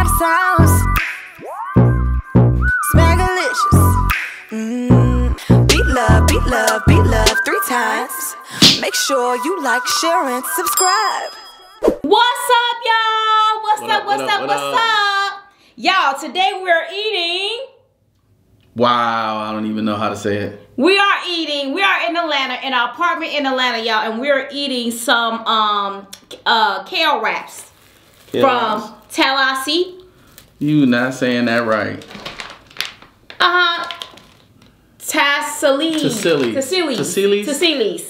lot of sounds. Smackalicious. Beat love, beat love, beat love 3 times. Make sure you like, share, and subscribe. What's up, y'all? What's up? Y'all, today we're eating. Wow, I don't even know how to say it. We are in Atlanta, in our apartment in Atlanta, y'all, and we're eating some kale wraps from Tallahassee. You not saying that right. Tassili's.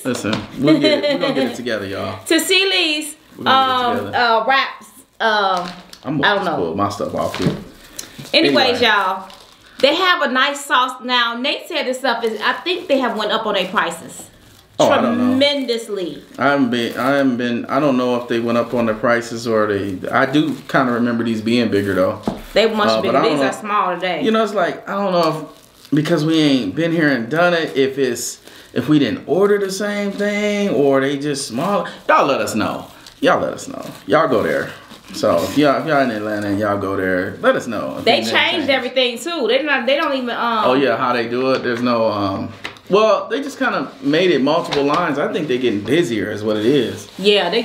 Listen, we're gonna get it together, y'all. Tassili's wraps. I'm gonna pull my stuff off here. Anyways, y'all, they have a nice sauce now. Nate said this stuff is. I think they have went up on their prices. Tremendously. I haven't been. I don't know if they went up on the prices or they. I do kind of remember these being bigger though. They must be. These are small today. You know, it's like I don't know if because we ain't been here and done it. If we didn't order the same thing or they just small. Y'all let us know. Y'all let us know. Y'all go there. So if y'all in Atlanta and y'all go there, let us know. They changed everything too. They don't even Oh yeah, how they do it? There's no well, they just kind of made it multiple lines. I think they're getting busier is what it is. Yeah, they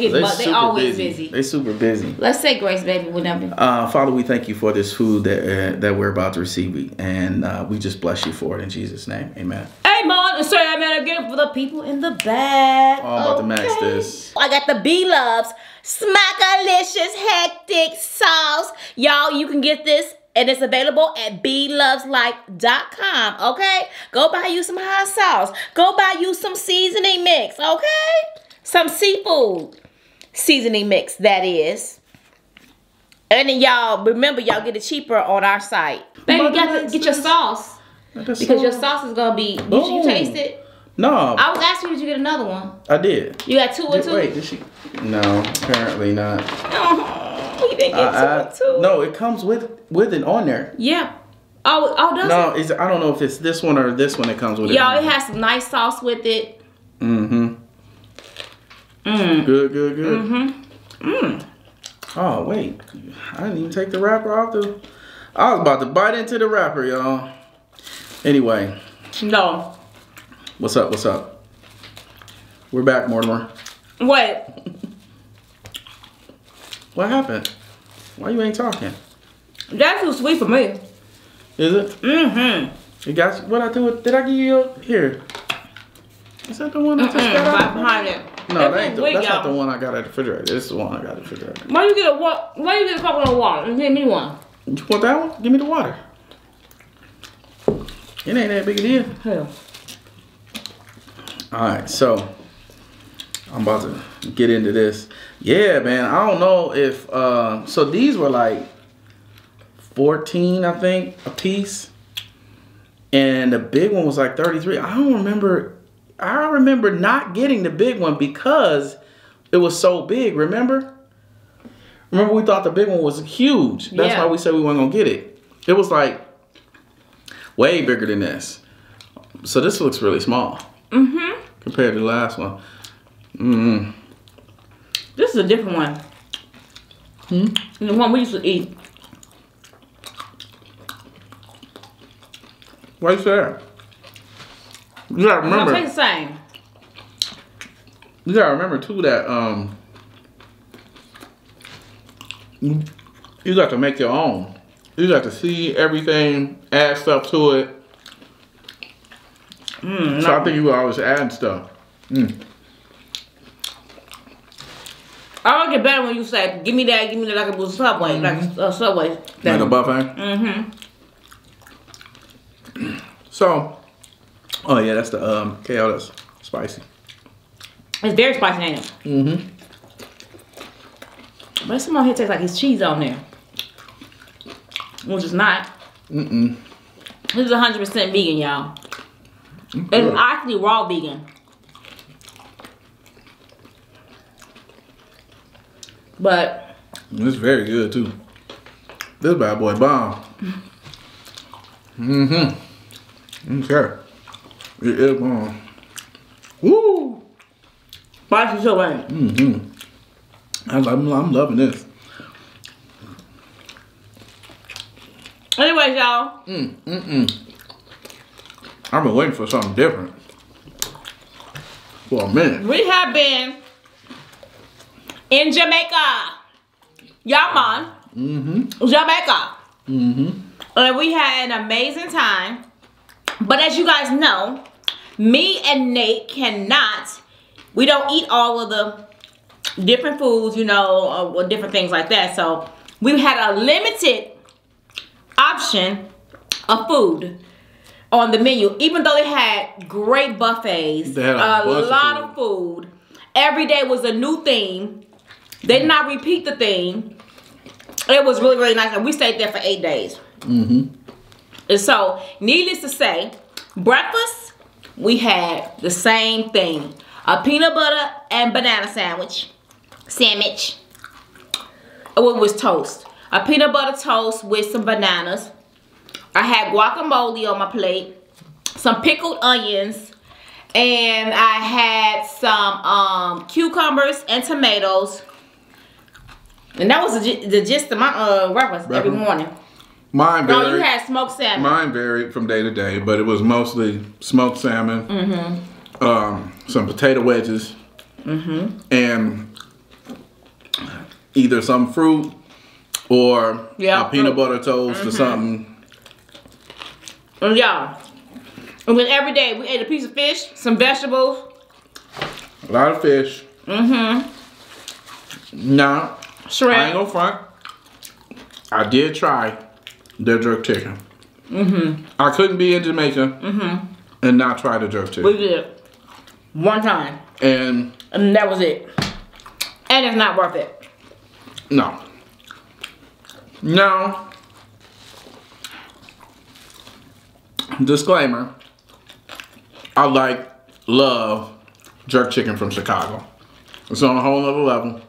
always busy. They're super busy. Let's say grace, baby, whenever. Father, we thank you for this food that we're about to receive, and we just bless you for it in Jesus' name. Amen. Amen. And say amen again for the people in the back. Oh, I'm about to max this. I got the Blove's Smackalicious Hectic Sauce. Y'all, you can get this. And it's available at Bloveslife.com, okay? Go buy you some hot sauce. Go buy you some seasoning mix, okay? Some seafood seasoning mix, that is. And then y'all, remember, y'all get it cheaper on our site. Baby, you got to get your sauce. Because your sauce is going to be, did you taste it? No. I was asking you, did you get another one? I did. You got 2 or 2? Wait, did she? No, apparently not. You didn't get 2 or 2. No, it comes with it on there. Yeah. Oh, does it? I don't know if it's this one or this one that comes with it. Y'all, it has some nice sauce with it. Mm-hmm. Good. Oh, wait. I didn't even take the wrapper off I was about to bite into the wrapper, y'all. Anyway. No. What's up? We're back, Mortimer. What? What happened? Why you ain't talking? That's too sweet for me. Is it? Mm-hmm. You got what I do? Did I give you here? Is that the one I just got out? Behind it. No, that's not the one I got at the refrigerator. This is the one I got at the refrigerator. Why you get a couple of water and give me one? You want that one? Give me the water. It ain't that big a deal. Hell. Alright, so I'm about to get into this. Yeah, man, I don't know if so these were like 14, I think, a piece. And the big one was like 33. I remember not getting the big one because it was so big, remember? Remember we thought the big one was huge. That's why we said we weren't gonna get it. It was like way bigger than this. So this looks really small. Mm-hmm. Compared to the last one. Mm-hmm. This is a different one. The one we used to eat. Why you say that? You gotta remember. It's the same. You gotta remember too that you got to make your own. You got to see everything, add stuff to it. So I think you were always adding stuff. I like it better when you say, give me that like it was Subway, like a Subway thing. Like a buffet? So, oh yeah, that's the kale, that's spicy. It's very spicy, ain't it? But some on here tastes like it's cheese on there. Which is not. This is 100% vegan, y'all. It's actually raw vegan. But it's very good too. This bad boy bomb. Okay. It is bomb. Woo! Spicy so right. I'm loving this. anyways, y'all. I've been waiting for something different for a minute. We have been in Jamaica. Y'all, man. Jamaica. And we had an amazing time. But as you guys know, me and Nate cannot. We don't eat all of the different foods, you know, or different things like that. So we had a limited option of food on the menu, even though they had great buffets, they had a lot of food. Every day was a new theme. They did not repeat the theme. It was really, really nice, and we stayed there for 8 days. And so, needless to say, breakfast, we had the same thing. A peanut butter and banana sandwich. It was toast. A peanut butter toast with some bananas. I had guacamole on my plate, some pickled onions, and I had some breakfast and tomatoes. And that was the gist of my breakfast every morning. Mine varied. No, you had smoked salmon. Mine varied from day to day, but it was mostly smoked salmon, some potato wedges, and either some fruit or a peanut butter toast or something. And y'all, and then every day we ate a piece of fish, some vegetables. A lot of fish. Now, Shrimp. I ain't gonna front. I did try their jerk chicken. I couldn't be in Jamaica and not try the jerk chicken. We did. One time. And that was it. And it's not worth it. no. Now, disclaimer, I love jerk chicken from Chicago. It's on a whole other level.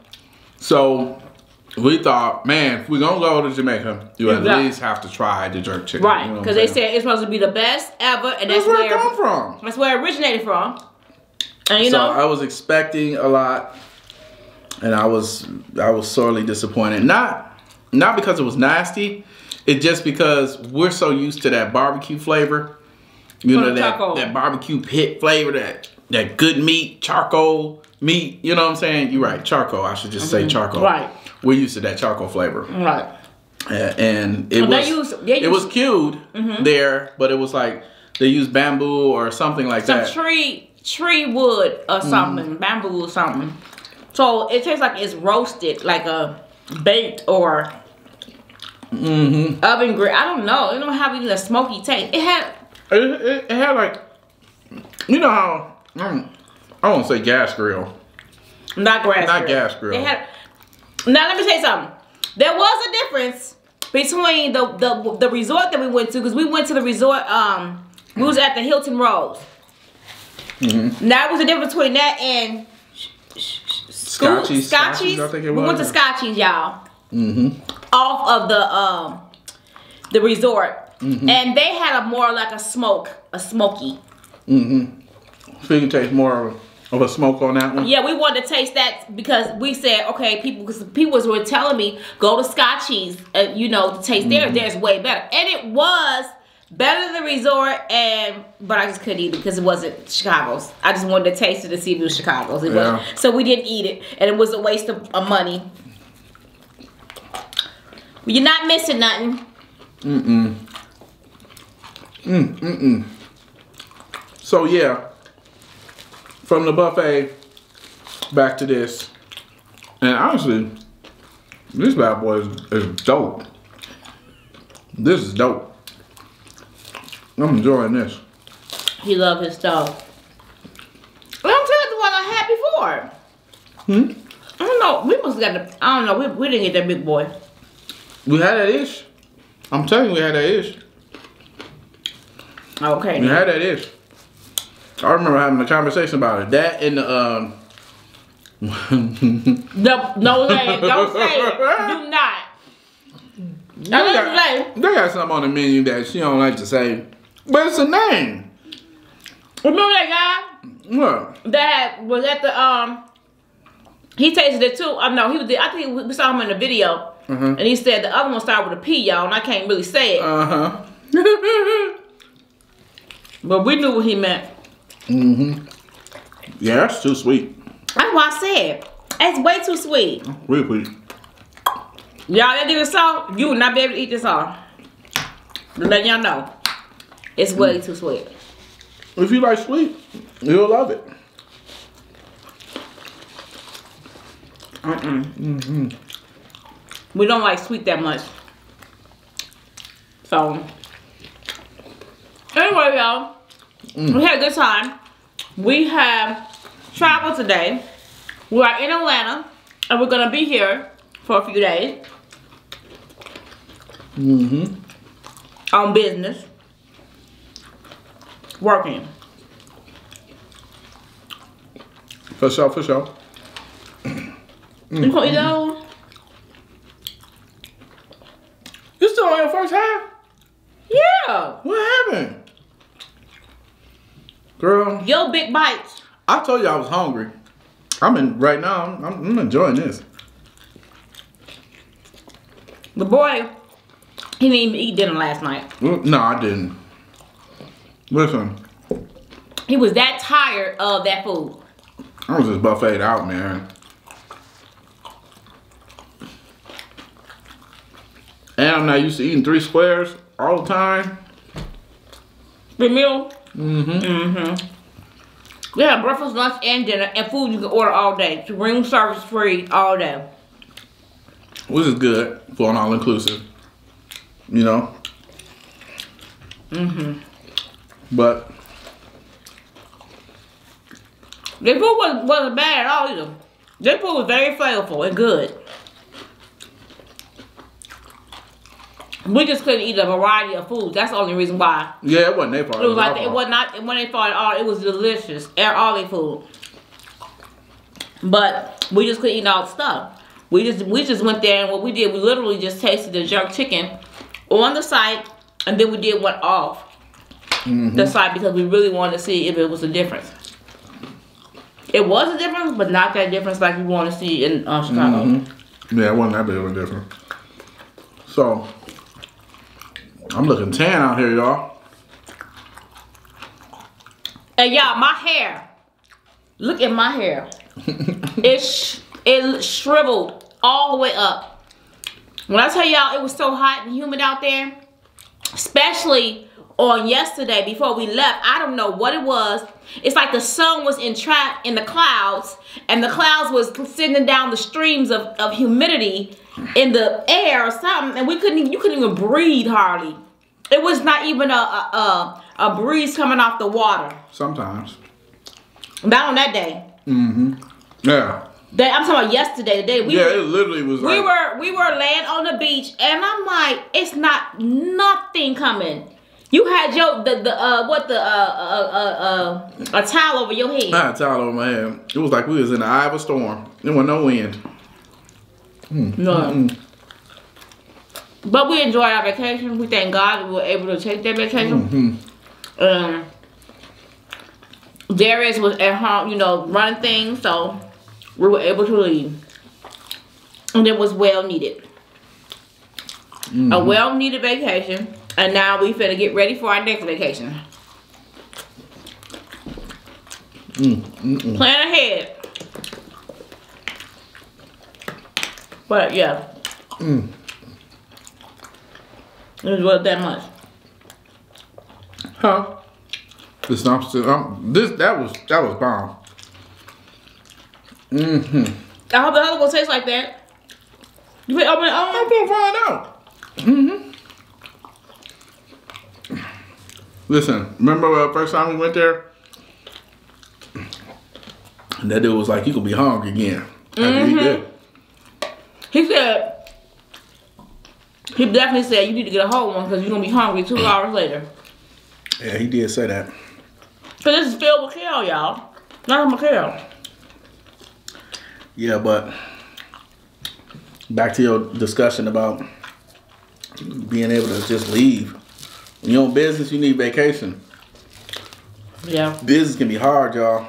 So we thought, man, if we're gonna go to Jamaica, you at least have to try the jerk chicken. Right, you know because they said it's supposed to be the best ever, and that's where it come from. That's where it originated from. And you so know, I was expecting a lot, and I was sorely disappointed. Not because it was nasty, it's just because we're so used to that barbecue flavor. You know, that barbecue pit flavor, that good meat, charcoal meat. You know what I'm saying? You're right, charcoal. I should just say charcoal. Right. We're used to that charcoal flavor. Right. And it was cued there, but it was like they used bamboo or something like that. Some tree wood or something, bamboo or something. So it tastes like it's roasted, like a baked or oven grill. I don't know. It don't have even a smoky taste. It had like, you know how I won't say gas grill. Not gas grill. They had. Now let me tell you something. There was a difference between the resort that we went to, because we went to the resort. We was at the Hilton Rose. Now it was a difference between that and Scotchies. I think it was. We went to Scotchies, y'all. Off of the resort, and they had a more like a smoky. So you can taste more of a smoke on that one? Yeah, we wanted to taste that because we said, okay, because people were telling me, go to Scotchies, you know, to taste theirs way better. And it was better than the resort, but I just couldn't eat it because it wasn't Chicago's. I just wanted to taste it to see if it was Chicago's. It wasn't. So we didn't eat it, and it was a waste of money. You're not missing nothing. So yeah, from the buffet back to this, and honestly, this bad boy is dope. This is dope. I'm enjoying this. He loved his stuff. Well, I'm telling you the one I had before. I don't know. We must have got the. I don't know. We didn't get that big boy. We had that ish. I'm telling you, we had that ish. Okay. We had that ish. I remember having a conversation about it. That and the no, don't say it. Do not. They got something on the menu that she don't like to say, but it's a name. Remember that guy? What? That was at the he tasted it too. No, he was. I think we saw him in the video. And he said the other one started with a P, y'all, and I can't really say it. But we knew what he meant. Yeah, that's too sweet. That's what I said. It's way too sweet. Really sweet. Y'all that do this salt, you will not be able to eat this all. To let y'all know. It's way too sweet. If you like sweet, you'll love it. We don't like sweet that much. So, anyway, y'all, we had a good time. We have traveled today. We are in Atlanta, and we're gonna be here for a few days. On business. Working. For sure, for sure. You gonna eat that one? You still on your first half? Yeah. What happened? Girl. Yo, big bites. I told you I was hungry. Right now, I'm enjoying this. The boy, he didn't even eat dinner last night. No, I didn't. Listen. He was that tired of that food. I was just buffeted out, man. And I'm not used to eating 3 squares all the time. The meal? We have breakfast, lunch, and dinner, and food you can order all day. Room service free all day. Which is good for an all-inclusive. You know? But the food wasn't bad at all either. The food was very flavorful and good. We just couldn't eat a variety of foods. That's the only reason why. yeah, it wasn't their fault. It was like it wasn't their fault at all. It was delicious. All their food. But we just couldn't eat all the stuff. We just went there, and what we did, we literally just tasted the jerk chicken on the site, and then we did one off the site because we really wanted to see if it was a difference. It was a difference, but not that difference like we want to see in Chicago. Yeah, it wasn't that big of a difference. So, I'm looking tan out here, y'all. And y'all, my hair. Look at my hair. It shriveled all the way up. When I tell y'all it was so hot and humid out there, especially on yesterday before we left, I don't know what it was. It's like the sun was entrapped in the clouds, and the clouds was sending down the streams of humidity in the air or something, and you couldn't even breathe hardly. It was not even a breeze coming off the water. Sometimes. Not on that day. Yeah. I'm talking about yesterday. The day it literally was like... We were laying on the beach, and I'm like, it's not nothing coming. You had a towel over your head. I had a towel over my head. It was like we was in the eye of a storm. There was no wind. No. But we enjoyed our vacation. We thank God we were able to take that vacation. Darius was at home, you know, running things, so we were able to leave. And it was well needed. A well needed vacation. And now we finna get ready for our next vacation. Plan ahead. But yeah. It was worth that much. Huh? That was bomb. I hope the other one tastes like that. You can open it up. I'm gonna find out. Listen, remember the first time we went there? And that dude was like, you could be hungry again. After he did. He said, he definitely said you need to get a whole one because you're going to be hungry 2 hours later. Yeah, he did say that. Because this is filled with kale, y'all. Not kale. Yeah, but back to your discussion about being able to just leave. When you're on business, you need vacation. Yeah. Business can be hard, y'all.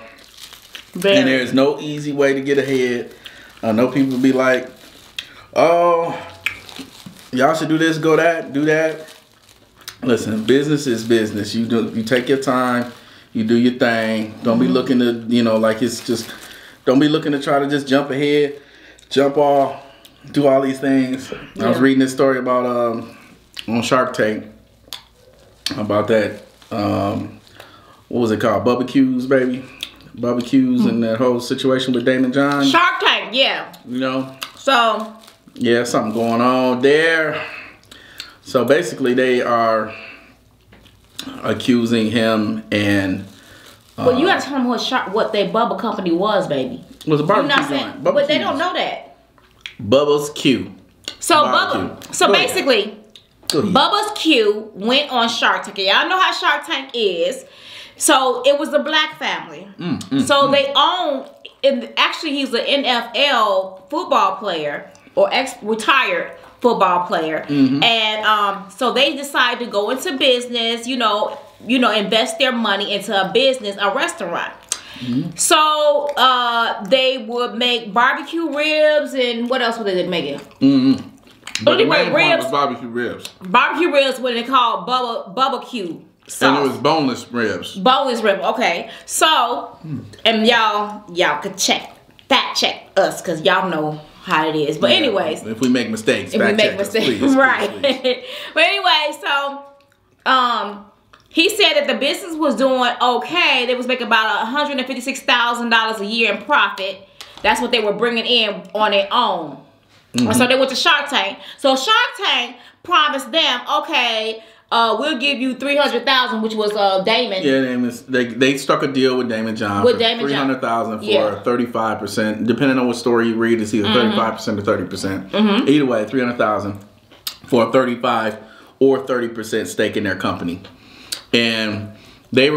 Very. And there's no easy way to get ahead. I know people be like, oh, Y'all should do this, go that, do that. Listen, business is business. You take your time, you do your thing. Don't be looking to, like it's just, don't be looking to try to just jump ahead, jump off, do all these things. I was reading this story about on Shark Tank about that what was it called? Barbecues, baby. Barbecues and that whole situation with Damon John. Shark Tank, yeah. So yeah, something going on there. So basically they are accusing him and well, you gotta tell them what their bubble company was, baby. It was a barbecue joint. But they don't know that. Bubba's Q. So basically, Bubba's Q went on Shark Tank. Y'all know how Shark Tank is. So it was a black family. So they own, actually he's an NFL football player or retired football player. And so they decided to go into business, invest their money into a business, a restaurant. So they would make barbecue ribs and what else were they making? But anyway, ribs. Was barbecue ribs. Barbecue ribs, what they call Bubba Q sauce. And it was boneless ribs. Boneless ribs. Okay. So, and y'all could fact check us because y'all know how it is. But anyways, if we make mistakes, please, right? Please. But anyway, so he said that the business was doing okay. They was making about $156,000 a year in profit. That's what they were bringing in on their own. So they went to Shark Tank. So Shark Tank promised them, okay, we'll give you $300,000, which was Damon. Yeah, they struck a deal with Damon John for $300,000 for 35%. Depending on what story you read, it's either 35% or 30%. Either way, $300,000 for a 35 or 30% stake in their company. And they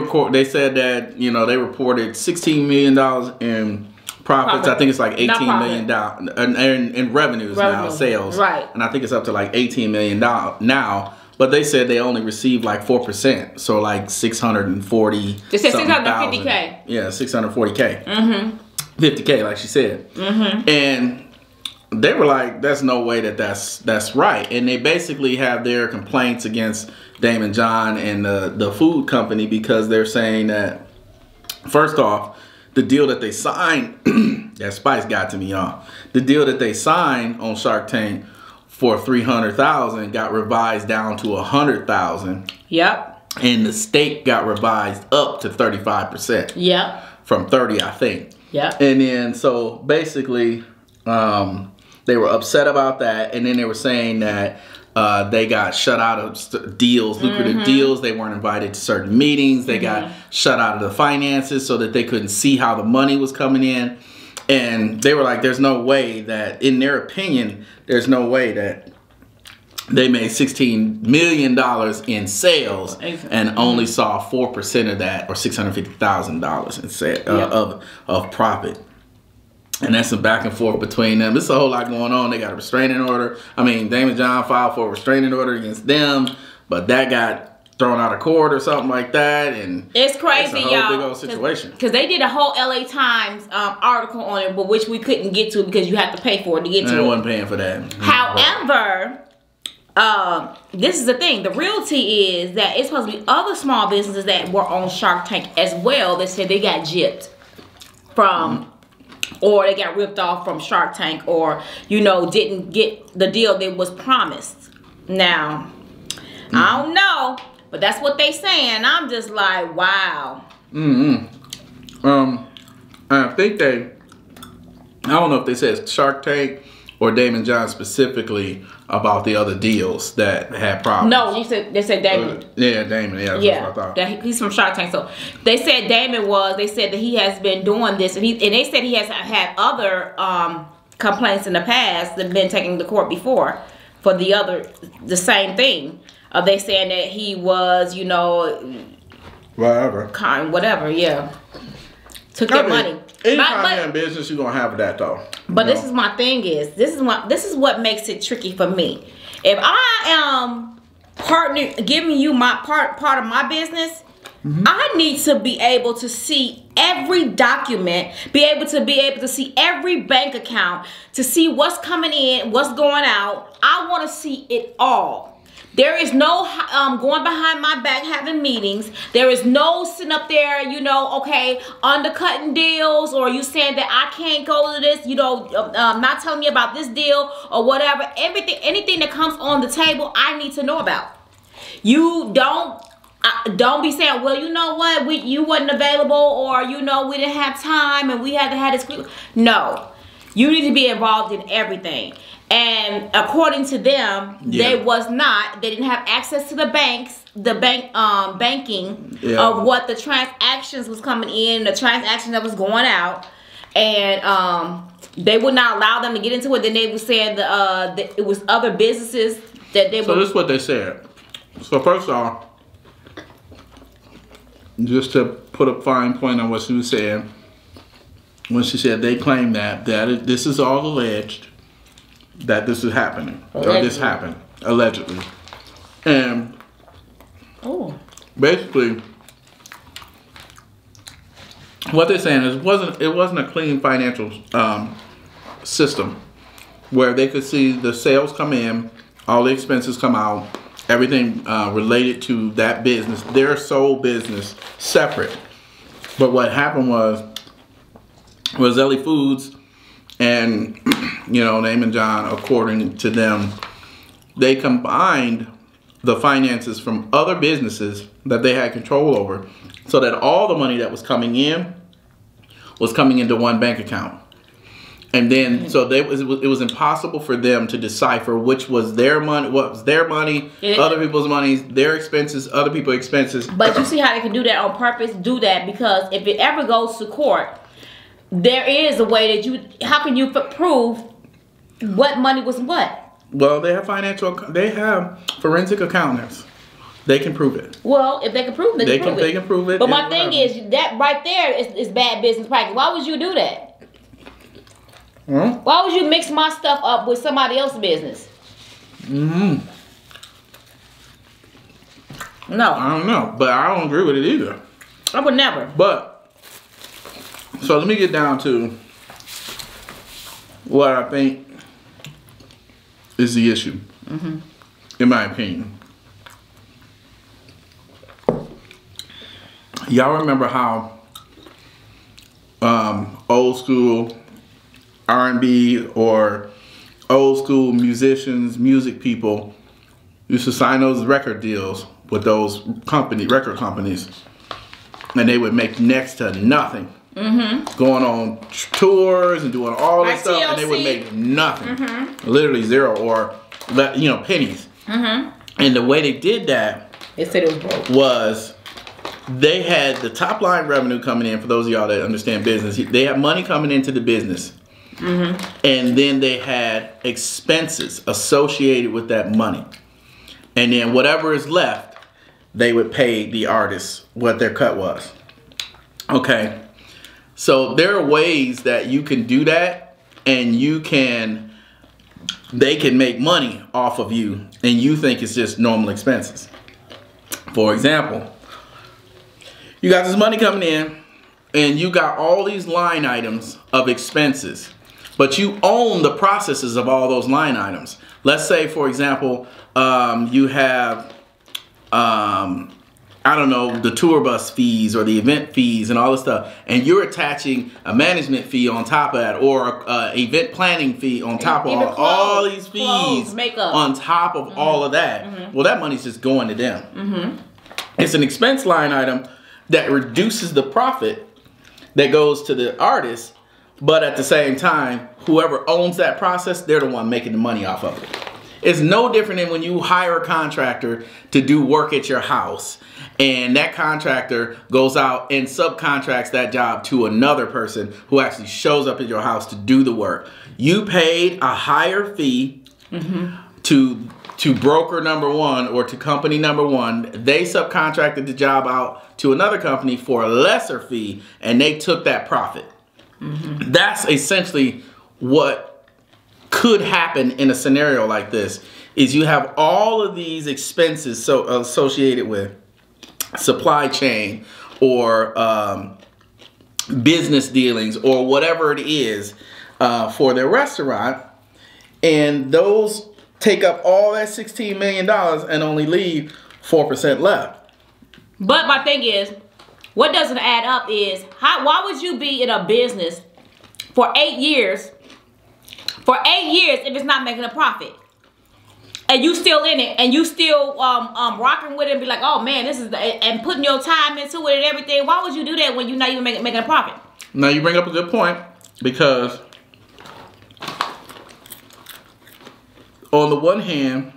said that they reported $16 million in profits. I think it's like $18 million in revenues now, sales. Right. And I think it's up to like $18 million now. But they said they only received like 4%, so like 640. They said 650K. Yeah, 640K. 50K, like she said. And they were like, "There's no way that's right." And they basically have their complaints against Damon John and the food company because they're saying that first off, the deal that they signed, that Spice got to me, y'all. The deal that they signed on Shark Tank for $300,000 got revised down to $100,000. Yep. And the stake got revised up to 35%. Yep. From 30, I think. Yep. And then so basically, they were upset about that, and then they were saying that they got shut out of deals, lucrative deals. They weren't invited to certain meetings. They got shut out of the finances so that they couldn't see how the money was coming in. And they were like, there's no way that, in their opinion, there's no way that they made $16 million in sales and only saw 4% of that, or $650,000 in of profit. And that's some back and forth between them. There's a whole lot going on. They got a restraining order. I mean, Damon John filed for a restraining order against them, but that got thrown out of court or something like that, and it's crazy, y'all. It's a whole big old situation. Because they did a whole LA Times article on it, but which we couldn't get to because you have to pay for it to get to it. I wasn't paying for that. However, this is the thing. The realty is that it's supposed to be other small businesses that were on Shark Tank as well that said they got gypped from, or they got ripped off from Shark Tank, or didn't get the deal that was promised. Now, I don't know. But that's what they saying. I'm just like, wow. I think I don't know if they said Shark Tank or Damon John specifically about the other deals that had problems. No, they said Damon. Yeah, Damon. Yeah, that's what I thought. He's from Shark Tank. So they said they said that he has been doing this, and they said he has had other complaints in the past that have been taken to court before for the same thing. They saying that he was, whatever, yeah. Took their money. Anytime you're in business, you're gonna have that though. But this is my thing this is what makes it tricky for me. If I am giving you my part of my business, I need to be able to see every document, be able to see every bank account, to see what's coming in, what's going out. I want to see it all. There is no going behind my back having meetings. There is no sitting up there, you know, okay, undercutting deals, or you saying that I can't go to this, you know, not telling me about this deal or whatever. Anything that comes on the table, I need to know about. You don't be saying, well, you know what, you wasn't available, or you know, we didn't have time and we had to have this. No, you need to be involved in everything. And according to them, they didn't have access to the banking of what the transactions was coming in, the transaction that was going out, and they would not allow them to get into it. Then they were saying that it was other businesses that they. So this is what they said. So first off, just to put a fine point on what she was saying, when she said they claim that this is all alleged, that this is happening, allegedly. Or this happened, allegedly. And basically, what they're saying is it wasn't a clean financial system where they could see the sales come in, all the expenses come out, everything related to that business, their sole business, separate. But what happened was Roselli Foods and, you know, Naaman John, according to them, they combined the finances from other businesses that they had control over, so that all the money that was coming in was coming into one bank account. And then, so it was impossible for them to decipher which was their money, what was their money, other people's money, their expenses, other people's expenses. But you see how they can do that on purpose? Do that because if it ever goes to court, there is a way that how can you prove what money was what? Well, they have forensic accountants. They can prove it. Well, if they can prove it, they can prove it. But my thing is, that right there is bad business practice. Why would you do that? Why would you mix my stuff up with somebody else's business? No. I don't know, but I don't agree with it either. I would never. But, so let me get down to what I think is the issue, in my opinion. Y'all remember how old school R&B or old school musicians, music people used to sign those record deals with those record companies, and they would make next to nothing, going on tours and doing all this stuff, and they would make nothing, literally zero, or pennies. And the way they did that, they said it was broke. Was they had the top line revenue coming in. For those of y'all that understand business, they had money coming into the business. And then they had expenses associated with that money. And then whatever is left, they would pay the artists what their cut was. Okay. So there are ways that you can do that, and they can make money off of you, and you think it's just normal expenses. For example, you got this money coming in, and you got all these line items of expenses, but you own the processes of all those line items. Let's say, for example, you have, I don't know, the tour bus fees or the event fees and all this stuff, and you're attaching a management fee on top of that, or event planning fee on top of all these fees, on top of all of that. Well, that money's just going to them. It's an expense line item that reduces the profit that goes to the artist, but at the same time, whoever owns that process, they're the one making the money off of it. It's no different than when you hire a contractor to do work at your house, and that contractor goes out and subcontracts that job to another person who actually shows up at your house to do the work. You paid a higher fee to broker number one or to company number one. They subcontracted the job out to another company for a lesser fee, and they took that profit. That's essentially what could happen in a scenario like this. Is you have all of these expenses associated with supply chain or business dealings or whatever it is for their restaurant, and those take up all that $16 million and only leave 4% left. But my thing is, what doesn't add up is, why would you be in a business for 8 years, if it's not making a profit? And you still in it, and you still rocking with it and be like, oh man, this is and putting your time into it and everything. Why would you do that when you're not even making a profit? Now you bring up a good point, because on the one hand,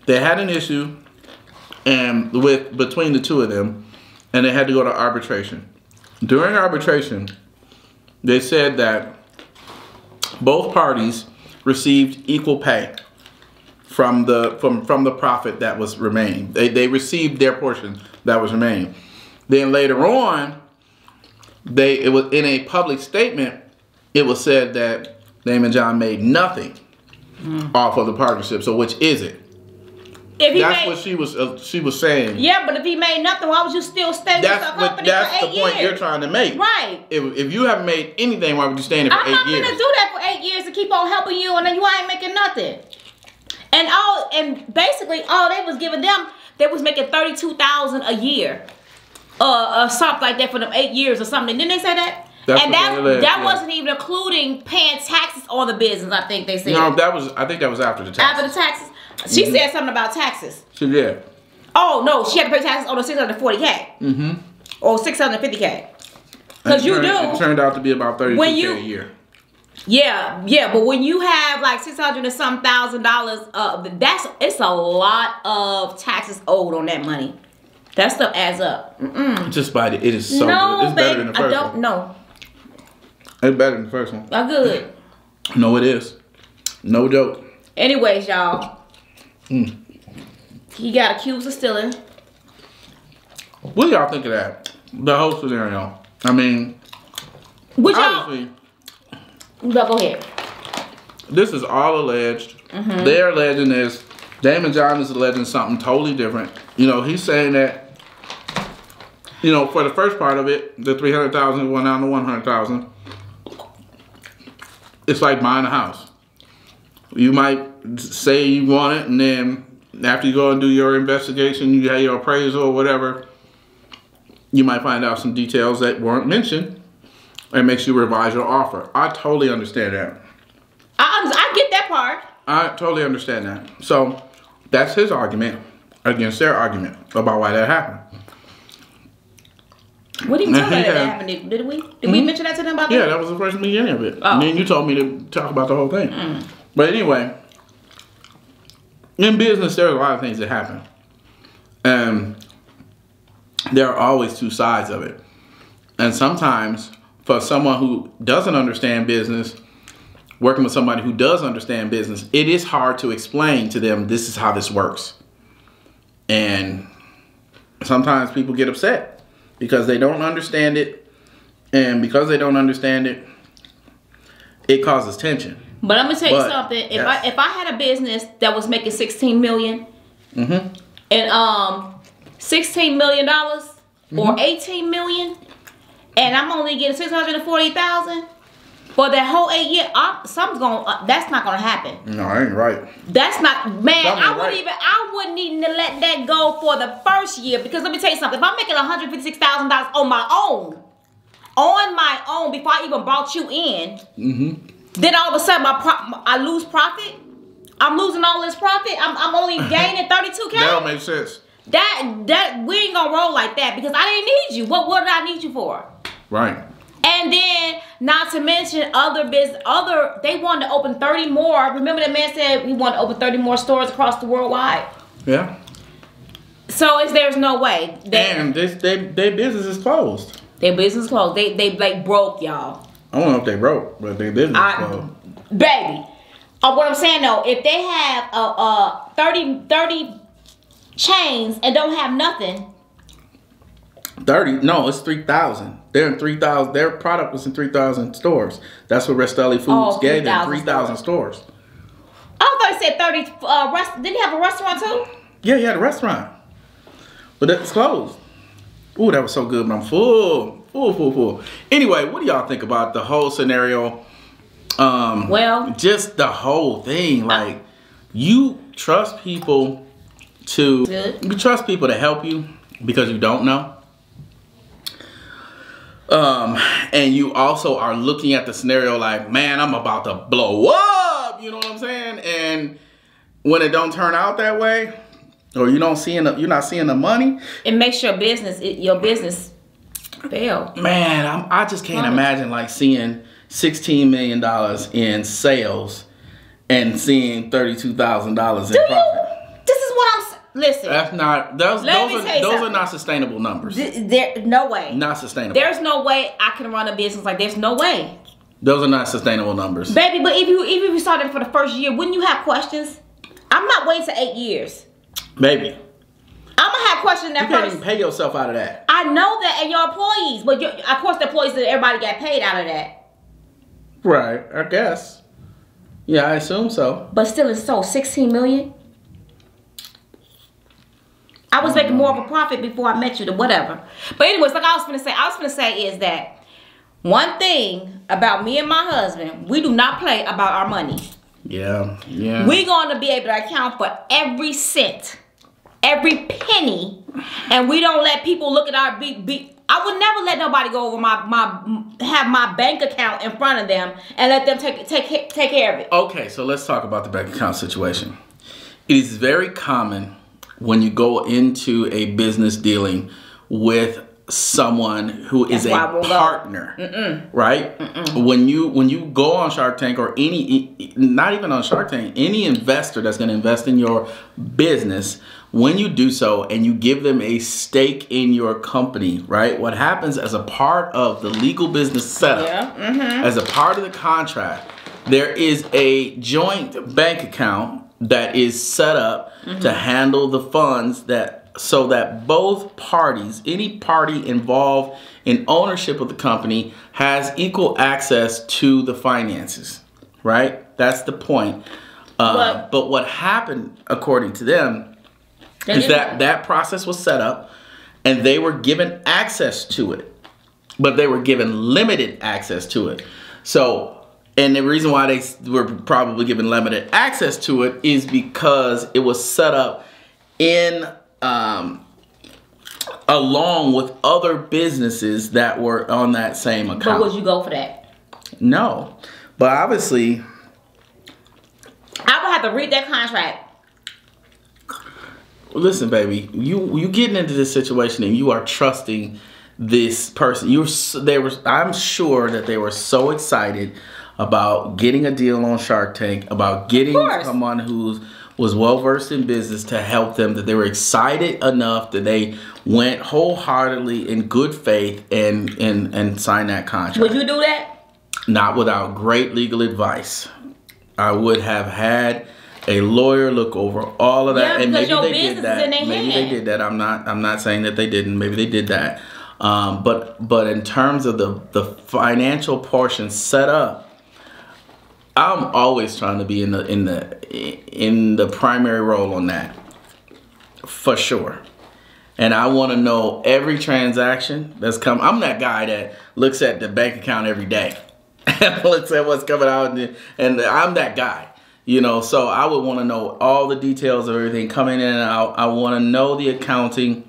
they had an issue between the two of them, and they had to go to arbitration. During arbitration, they said that both parties received equal pay from the profit that was remaining. They received their portion that was remaining. Then later on, it was in a public statement, it was said that Damon John made nothing off of the partnership. So which is it? That's what she was saying. Yeah, but if he made nothing, why would you still stay with the company for 8 years? That's the point you're trying to make. Right. If you haven't made anything, why would you stay in it for 8 years? I'm not gonna do that for 8 years to keep on helping you, and then you ain't making nothing. And basically all they was giving them, they was making $32,000 a year, or something like that for them 8 years or something. Didn't they say that? That wasn't even including paying taxes on the business. I think they said. No, I think that was after the taxes. After the taxes. She said something about taxes. She did. Oh no, she had to pay taxes on the $640K. Or $650K. Because it turned out to be about $32K a year. Yeah, but when you have like $600 and some $1,000, it's a lot of taxes owed on that money. That stuff adds up. Just by it is so good. It's better than the first one. I don't know. It's better than the first one. Oh, good. No, it is. No joke. Anyways, y'all. He got accused of stealing. What do y'all think of that? The whole scenario. I mean, obviously, go ahead. This is all alleged. They're alleging this. Damon John is alleging something totally different. You know, he's saying that, you know, for the first part of it, the $300,000 went down to $100,000. It's like buying a house. You might say you want it, and then after you go and do your investigation, you have your appraisal or whatever, you might find out some details that weren't mentioned, and it makes you revise your offer. I totally understand that. I get that part. I totally understand that. So that's his argument against their argument about why that happened. What did you tell them that happened? Did we? Did we mention that to them about that? Yeah, that was the first beginning of it. Oh. And then you told me to talk about the whole thing. But anyway, in business, there are a lot of things that happen. And there are always two sides of it. And sometimes, for someone who doesn't understand business, working with somebody who does understand business, it is hard to explain to them, this is how this works. And sometimes people get upset because they don't understand it. And because they don't understand it, it causes tension. But I'm gonna tell you something. If I had a business that was making $16 million, and $16 million or $18 million, and I'm only getting $640,000 for that whole 8 years, something's gonna. That's not gonna happen. No, I ain't right. That's not, man. I wouldn't even let that go for the first year, because let me tell you something. If I'm making $156,000 on my own, before I even brought you in. Then all of a sudden, I lose profit. I'm losing all this profit. I'm only gaining $32K. That don't make sense. That we ain't gonna roll like that, because I didn't need you. What did I need you for? Right. And then, not to mention they wanted to open 30 more. Remember that man said he wanted to open 30 more stores across the worldwide. Yeah. So there's no way. And their business is closed. Their business is closed. They like broke, y'all. I don't know if they broke, but their business is closed. Baby. What I'm saying though, if they have 30 chains and don't have nothing. 30? No, it's 3,000. They're in 3,000. Their product was in 3,000 stores. That's what Restelli Foods gave them. 3,000 stores. I thought he said 30. Didn't he have a restaurant too? Yeah, he had a restaurant. But it's closed. Ooh, that was so good, but I'm full. Anyway, what do y'all think about the whole scenario? Well, just the whole thing. Like, you trust people to help you because you don't know. And you also are looking at the scenario like, man, I'm about to blow up. You know what I'm saying? And when it don't turn out that way, or you're not seeing the money, it makes your business fail. Man, I just can't imagine like seeing $16 million in sales and seeing $32,000 in profit. This is what I'm. Listen. That's not. Those are not sustainable numbers. No way. Not sustainable. There's no way I can run a business like. There's no way. Those are not sustainable numbers, baby. But even if you started for the first year, wouldn't you have questions? I'm not waiting to 8 years. Baby, I'm gonna have questions that first. You can't even pay yourself out of that. I know that, and your employees, but of course the employees, everybody got paid out of that. Right, I guess. Yeah, I assume so. But still, it's so 16 million. I was making more of a profit before I met you, than whatever. But anyways, like I was gonna say is that one thing about me and my husband, we do not play about our money. Yeah. We're gonna be able to account for every cent, every penny, and we don't let people look at our I would never let nobody go over have my bank account in front of them and let them take care of it. Okay, so let's talk about the bank account situation. It is very common when you go into a business dealing with someone who is a partner, right? When you go on Shark Tank, or not even on Shark Tank, any investor that's going to invest in your business, when you do so and you give them a stake in your company, right? What happens as a part of the legal business setup, as a part of the contract, there is a joint bank account that is set up to handle the funds so that both parties, any party involved in ownership of the company, has equal access to the finances, right? That's the point. But what happened, according to them, is that process was set up and they were given access to it, but they were given limited access to it. So, and the reason why they were probably given limited access to it is because it was set up in along with other businesses that were on that same account. But would you go for that? No, but obviously I would have to read that contract. Listen, baby, you getting into this situation and you are trusting this person. I'm sure that they were so excited about getting a deal on Shark Tank, about getting someone who was well versed in business to help them, that they were excited enough that they went wholeheartedly in good faith and signed that contract. Would you do that? Not without great legal advice. I would have had a lawyer look over all of that, and maybe they did that. Maybe they did that. I'm not saying that they didn't. Maybe they did that. But in terms of the financial portion set up, I'm always trying to be in the primary role on that, for sure. And I want to know every transaction that's come. I'm that guy that looks at the bank account every day and looks at what's coming out, and I'm that guy, you know. So I would want to know all the details of everything coming in and out. I want to know the accounting.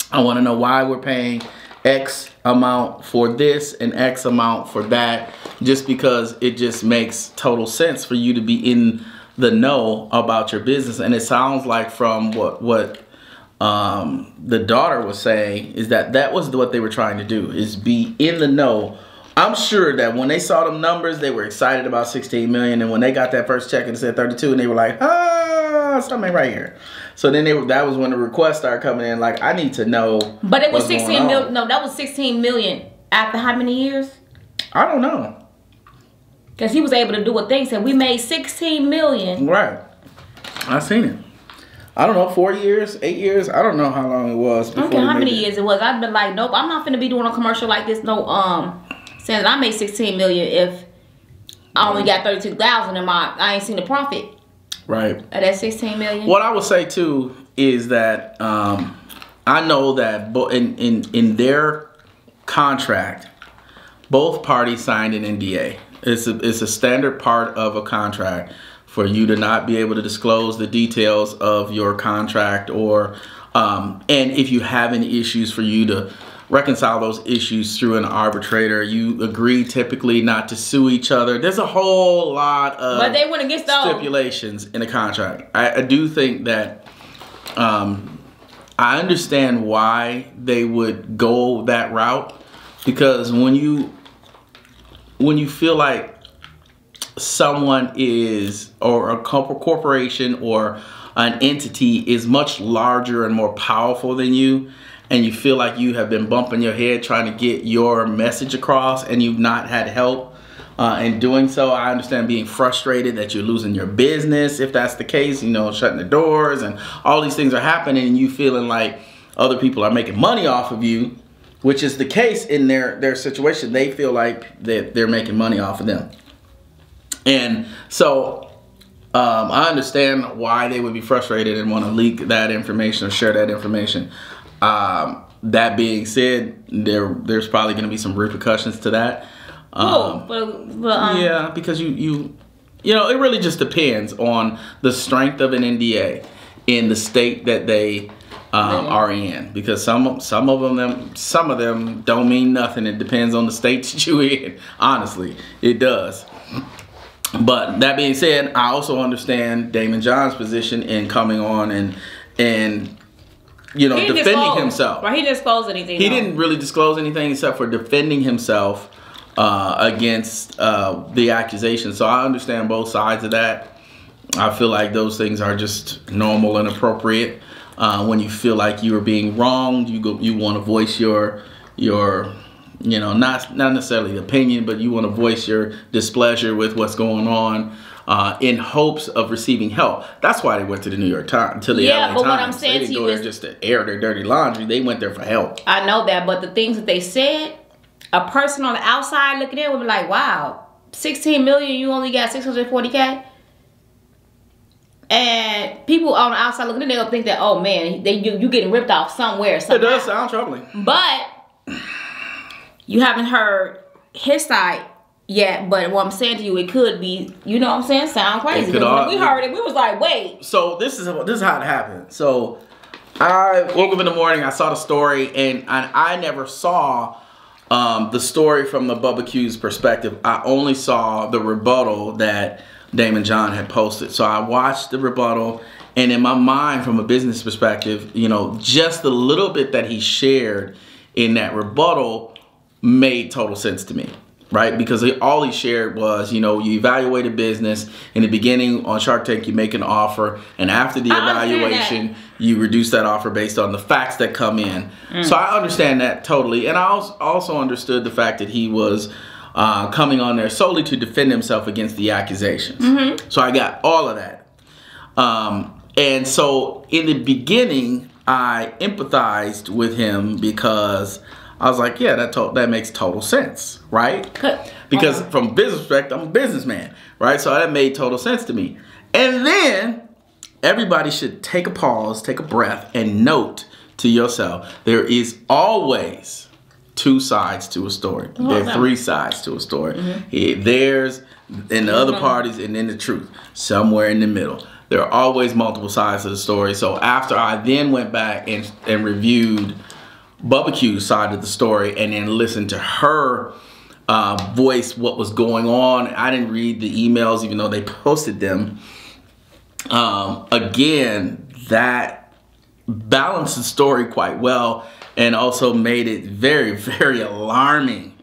I want to know why we're paying X amount for this and X amount for that, just because it just makes total sense for you to be in the know about your business. And it sounds like from what the daughter was saying is that was what they were trying to do, is be in the know. I'm sure that when they saw them numbers, they were excited about 16 million, and when they got that first check and it said 32, and they were like, something right here. So then that was when the requests started coming in, like, I need to know. But it was 16 million. No, that was 16 million after how many years? I don't know. Because he was able to do a thing, said we made 16 million. Right. I seen it. I don't know, 4 years, 8 years. I don't know how long it was. I don't care how many years it was. I've been like, nope, I'm not finna be doing a commercial like this. No, saying that I made 16 million if I only got 32,000 in I ain't seen the profit. Right. At that 16 million. What I would say too is that I know that in their contract, both parties signed an NDA. It's a standard part of a contract for you to not be able to disclose the details of your contract, or and if you have any issues, for you to reconcile those issues through an arbitrator. You agree typically not to sue each other. There's a whole lot of but they went against those stipulations in a contract. I do think that I understand why they would go that route, because when you feel like someone is, or a corporation or an entity is much larger and more powerful than you, and you feel like you have been bumping your head trying to get your message across and you've not had help in doing so, I understand being frustrated that you're losing your business, if that's the case, you know, shutting the doors and all these things are happening, and you feeling like other people are making money off of you, which is the case in their situation. They feel like that they're making money off of them. And so I understand why they would be frustrated and want to leak that information or share that information. That being said, there's probably going to be some repercussions to that. Yeah, because you know, it really just depends on the strength of an NDA in the state that they are in, because some of them don't mean nothing. It depends on the state that you're in. Honestly, it does. But that being said, I also understand Damon John's position in coming on and you know, defending himself. Right, he didn't disclose anything. He didn't really disclose anything except for defending himself against the accusation. So I understand both sides of that. I feel like those things are just normal and appropriate. When you feel like you are being wronged, you want to voice your you know, not necessarily opinion, but you want to voice your displeasure with what's going on in hopes of receiving help. That's why they went to the New York Times, to the LA Times. Yeah, but what I'm saying to you is, just to air their dirty laundry. They went there for help. I know that, but the things that they said, a person on the outside looking in would be like, wow, 16 million, you only got 640K? And people on the outside looking in, they'll think that, oh man, you getting ripped off somewhere. Somehow. It does sound troubling. But you haven't heard his side yet, but what I'm saying to you, it could be, you know what I'm saying, sound crazy. When we heard it, we was like, wait. So this is how it happened. So I woke up in the morning, I saw the story, and I never saw the story from the Bubba Q's perspective. I only saw the rebuttal that Damon John had posted. So I watched the rebuttal, and in my mind, from a business perspective, you know, just the little bit that he shared in that rebuttal made total sense to me, right? Because all he shared was, you know, you evaluate a business. In the beginning on Shark Tank, you make an offer, and after the evaluation, you reduce that offer based on the facts that come in. So I understand that totally. And I also understood the fact that he was coming on there solely to defend himself against the accusations. So I got all of that. And so in the beginning, I empathized with him because I was like, yeah, that makes total sense, right? Because from a business perspective, I'm a businessman, right? So that made total sense to me. And then everybody should take a pause, take a breath, and note to yourself, there is always two sides to a story. There are three sides to a story. There's and the other parties, and then the truth, somewhere in the middle. There are always multiple sides of the story. So after I then went back and reviewed Bubba Q's side of the story and then listened to her voice what was going on. I didn't read the emails even though they posted them. Again, that balanced the story quite well and also made it very, very alarming.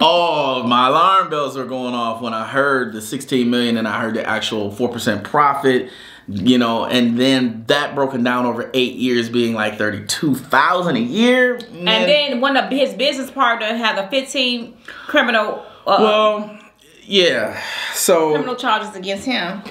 Oh, my alarm bells were going off when I heard the 16 million and I heard the actual 4% profit. You know, and then that broken down over 8 years being like 32,000 a year. And then one of his business partner had a 15 criminal. Well, yeah. So criminal charges against him.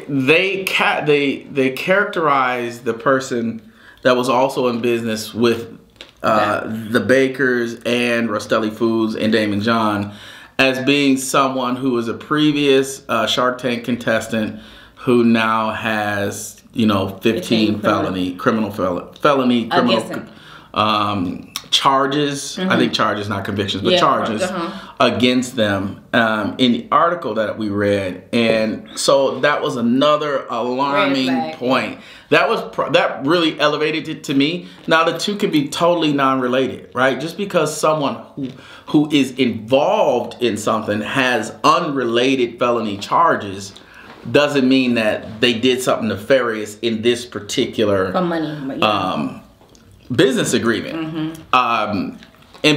They characterized the person that was also in business with the Bakers and Rostelli Foods and Damon John as being someone who was a previous Shark Tank contestant who now has, 15 felony criminal charges. I think charges, not convictions, but charges against them in the article that we read. And so that was another alarming point. That really elevated it to me. Now the two can be totally non-related, right? Just because someone who is involved in something has unrelated felony charges doesn't mean that they did something nefarious in this particular business agreement. And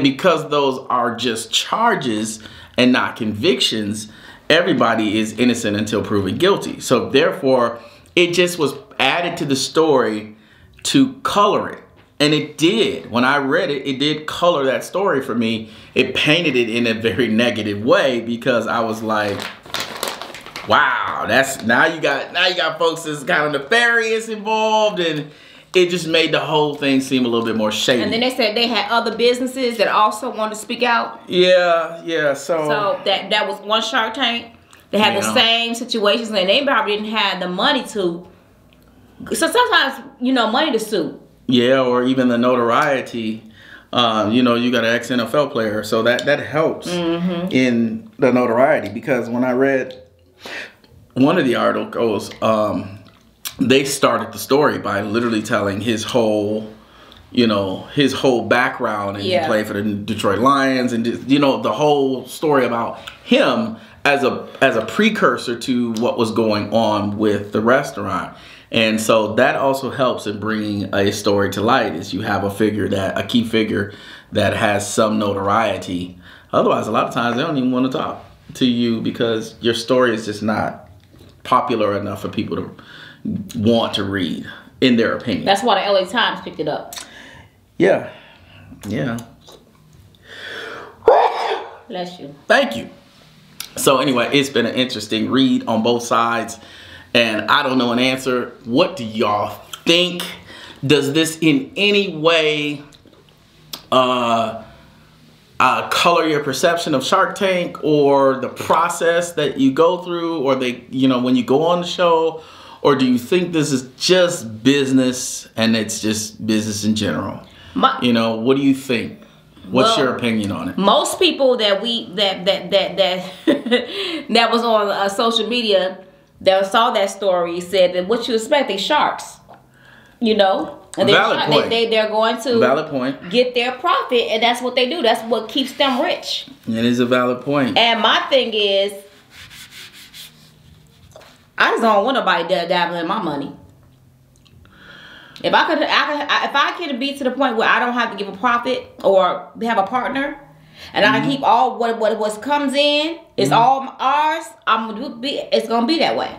because those are just charges and not convictions, everybody is innocent until proven guilty. So therefore, it just was added to the story to color it. And it did. When I read it, it did color that story for me. It painted it in a very negative way because I was like, wow, now you got folks that's kind of nefarious involved, and it just made the whole thing seem a little bit more shady. And then they said they had other businesses that also wanted to speak out. Yeah. So that was one Shark Tank. They had the same situations, and they probably didn't have the money to. So sometimes, money to sue. Yeah, or even the notoriety. You got an ex-NFL player, so that helps in the notoriety. Because when I read one of the articles, they started the story by literally telling his whole background, and he played for the Detroit Lions, and the whole story about him as a precursor to what was going on with the restaurant. And so that also helps in bringing a story to light, is you have a key figure that has some notoriety. Otherwise, a lot of times they don't even want to talk to you because your story is just not popular enough for people to want to read, in their opinion. That's why the LA Times picked it up. Yeah. Bless you. Thank you. So anyway, it's been an interesting read on both sides, and I don't know an answer. What do y'all think? Does this in any way color your perception of Shark Tank, or the process that you go through, or when you go on the show? Or do you think this is just business and it's just business in general? What do you think? What's your opinion on it? Most people that that was on social media that saw that story said that what you expect, they sharks. And they're going to valid point. Get their profit, and that's what they do. That's what keeps them rich. It is a valid point. And my thing is, I just don't want nobody dabbling in my money. If I could be to the point where I don't have to give a profit or have a partner, and I can keep all what comes in, it's all ours. It's gonna be that way.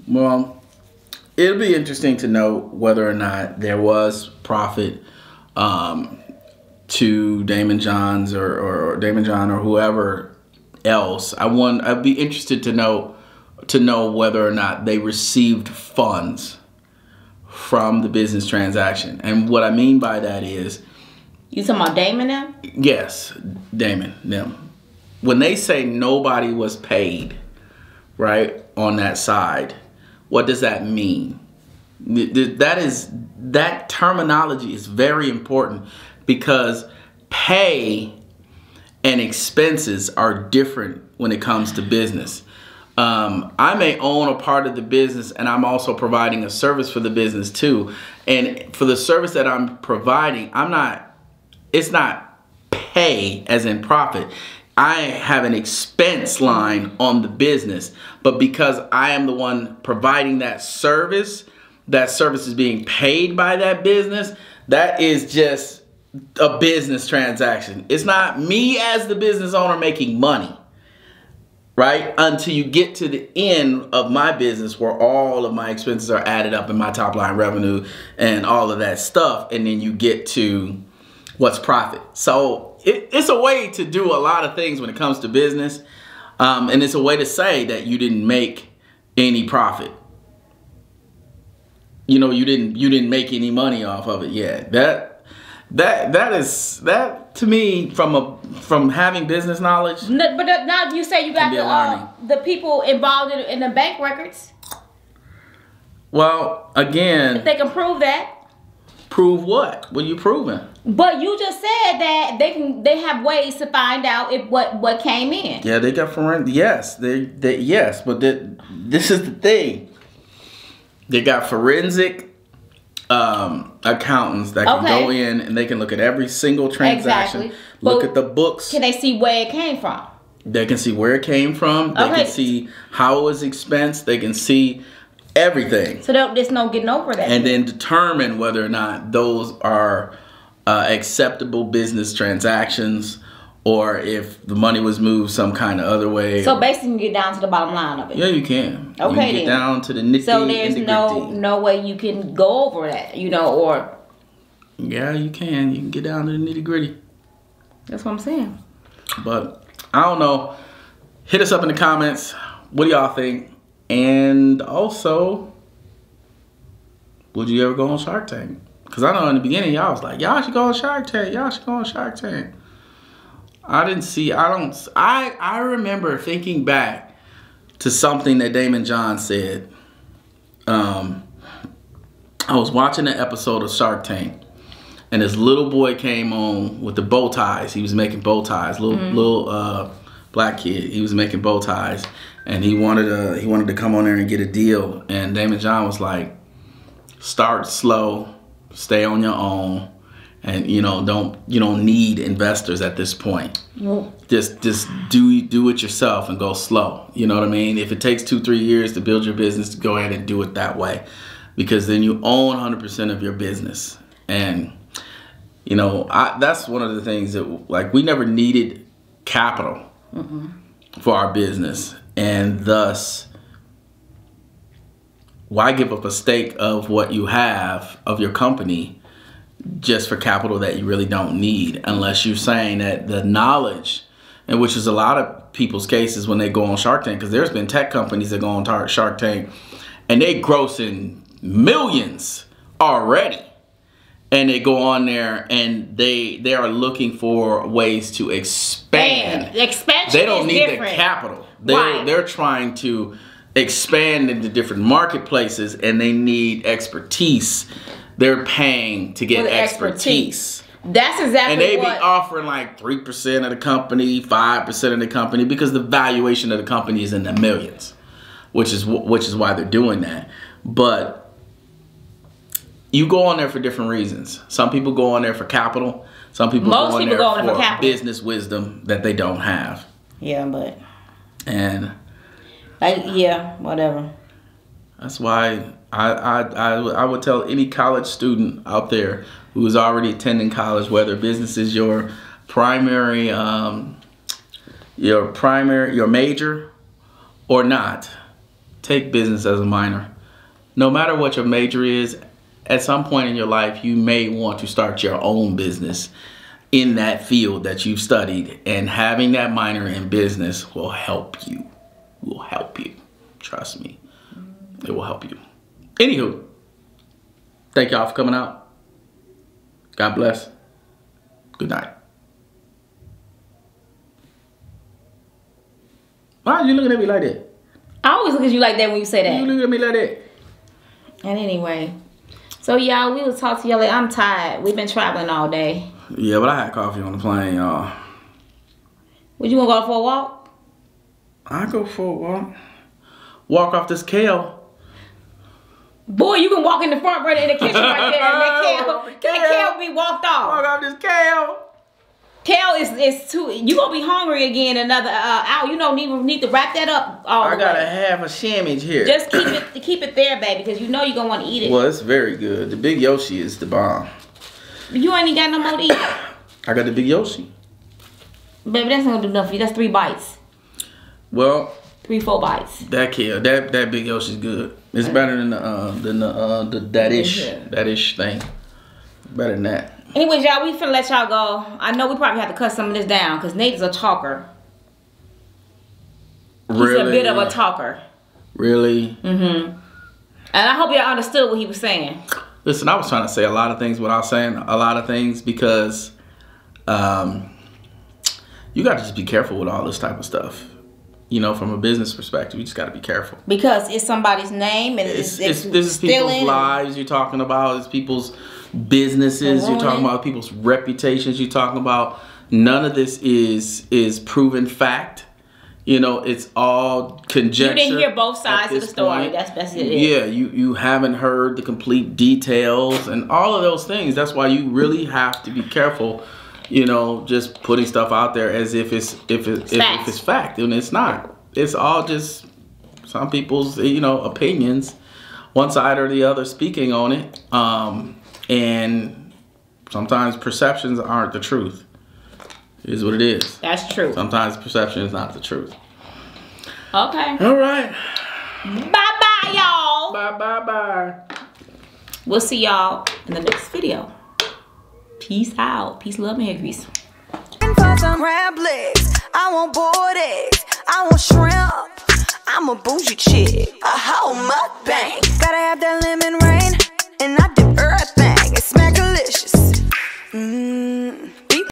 Well, it'll be interesting to know whether or not there was profit to Damon Johns or Damon John or whoever else. I'd be interested to know whether or not they received funds from the business transaction. And what I mean by that is, you talking about Damon now? Yes, Damon, them. When they say nobody was paid, right, on that side, what does that mean? That terminology is very important, because pay and expenses are different when it comes to business. I may own a part of the business, and I'm also providing a service for the business too. And for the service that I'm providing, it's not pay as in profit. I have an expense line on the business, but because I am the one providing that service is being paid by that business. That is just a business transaction. It's not me as the business owner making money. Right? Until you get to the end of my business where all of my expenses are added up in my top line revenue and all of that stuff. And then you get to what's profit. So it's a way to do a lot of things when it comes to business. And it's a way to say that you didn't make any profit. You didn't make any money off of it. Yeah. That to me, from having business knowledge. No, but now you say you got the people involved in the bank records. Well, again, If they can prove that. prove what? What are you proving? But you just said that they have ways to find out if what came in. Yeah, they got forensic. Yes, yes, but this is the thing. They got forensic accountants that can go in and they can look at every single transaction. Exactly. Look at the books. Can they see where it came from? They can see where it came from. They can see how it was expensed. They can see everything. So there's no getting over that. And then determine whether or not those are acceptable business transactions, or if the money was moved some kind of other way. So basically, you get down to the bottom line of it. Yeah, you can. Okay, you can get down to the nitty. So there's no way you can go over that, or. Yeah, you can. You can get down to the nitty gritty. That's what I'm saying. But I don't know. Hit us up in the comments. What do y'all think? And also, would you ever go on Shark Tank? Because I know in the beginning y'all was like, y'all should go on Shark Tank. Y'all should go on Shark Tank. I remember thinking back to something that Damon John said. I was watching an episode of Shark Tank, and this little boy came on with the bow ties. He was making bow ties. Little black kid. He was making bow ties, and he wanted to come on there and get a deal. And Damon John was like, start slow, stay on your own. And you don't need investors at this point. Just do it yourself and go slow. You know what I mean? If it takes 2-3 years to build your business, go ahead and do it that way, because then you own 100% of your business. And that's one of the things that, like, we never needed capital for our business, and thus, why give up a stake of what you have of your company just for capital that you really don't need, unless you're saying that the knowledge, and which is a lot of people's cases when they go on Shark Tank, because there's been tech companies that go on Shark Tank and they grossing millions already, and they go on there and they are looking for ways to expand. Expansion. They don't is need different. the capital. They're trying to expand into different marketplaces, and they need expertise. They're paying to get expertise. That's exactly. And they be offering like 3% of the company, 5% of the company, because the valuation of the company is in the millions, which is why they're doing that. But you go on there for different reasons. Some people go on there for capital. Some people go on there for business wisdom that they don't have. Yeah, but whatever. That's why I would tell any college student out there who is already attending college, whether business is your primary your major or not, take business as a minor. No matter what your major is, at some point in your life you may want to start your own business in that field that you've studied, and having that minor in business will help you. Trust me. It will help you. Anywho, thank y'all for coming out. God bless. Good night. Why are you looking at me like that? I always look at you like that when you say that. You looking at me like that? And anyway, so y'all, we will talk to y'all later. I'm tired. We've been traveling all day. Yeah, but I had coffee on the plane, y'all. Would you want to go for a walk? I go for a walk. Walk off this kale. Boy, you can walk in the front right in the kitchen right there. And that kale be walked off. Walk off this kale. Kale is too. You gonna be hungry again another hour. You don't even need to wrap that up all the way. I gotta have a sandwich here. Just keep it there, baby, because you know you're gonna want to eat it. Well, it's very good. The Big Yoshi is the bomb. You ain't got no more to eat. I got the Big Yoshi. Baby, that's not gonna do nothing for you. That's 3 bites. Well, 3-4 bites. That kale, that Big Yoshi's good. It's better than the that ish thing. Better than that. Anyways, y'all, we finna let y'all go. I know we probably have to cut some of this down because Nate is a talker. He's a bit of a talker. Really? Mm-hmm. And I hope y'all understood what he was saying. Listen, I was trying to say a lot of things without saying a lot of things, because you got to just be careful with all this type of stuff. you know, from a business perspective, you just got to be careful. Because it's somebody's name and This is people's lives you're talking about. It's people's businesses you're talking about. People's reputations you're talking about. None of this is proven fact. You know, it's all conjecture. You didn't hear both sides of the story. That's it. Yeah, you haven't heard the complete details and all of those things. That's why you really have to be careful. You know, just putting stuff out there as if it's fact, and it's not. It's all just some people's, you know, opinions, one side or the other speaking on it, and sometimes perceptions aren't the truth. It is what it is. That's true. Sometimes perception is not the truth. Okay. All right. Bye-bye, y'all. Bye. We'll see y'all in the next video. Peace out. Peace, love, and hair grease. For some crab legs, I want boiled eggs, I want shrimp. I'm a bougie chick, a whole mukbang. Gotta have that lemon rain, and I do everything. It's smackalicious.